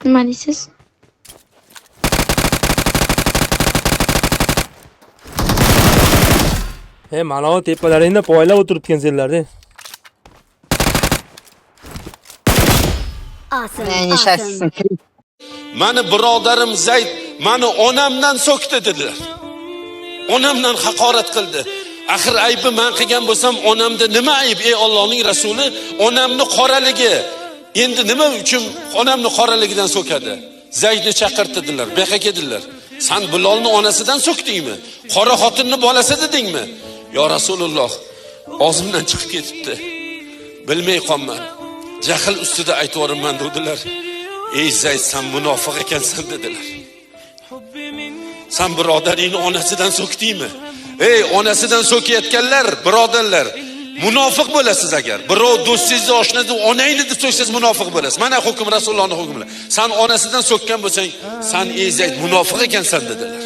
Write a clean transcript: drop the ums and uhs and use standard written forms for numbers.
Nima deysiz? Mana o tepalaringda poylab o'tiribgan senlarda. Nishasizsin. Mani birodarim Zayd mani onamdan so'kdi dedilar. Onamdan haqorat qildi. Axir aybi men qilgan bo'lsam, onamda nima ayb? Ey Allohning rasuli, onamni qoraligi. Endi nima uchun onamni qoraligidan so'kadi? Zaydni chaqirtirdilar, beqaq edilar. Sen Bilolni onasidan so'kdingmi? Qora xotinni bolasi dedingmi? Yo Rasululloh, og'zimdan chiqib ketibdi. Bilmay qolman. Jahl ustida aytvorimman dedilar. Ey Zayd, sen munofiq ekansan dedilar. Sen birodaringni onasidan so'kdingmi? Ey, onasidan so'kayotganlar, birodarlar, munofiq bo'lasiz agar. Birov do'stingizni, oshnangizni onangni deb so'ksangiz munofiq bo'lasiz. Mana hukm Rasulullohning hukmi. Sen onasidan so'kkan bo'lsang, sen ey Zayd munofiq ekansan dedilar.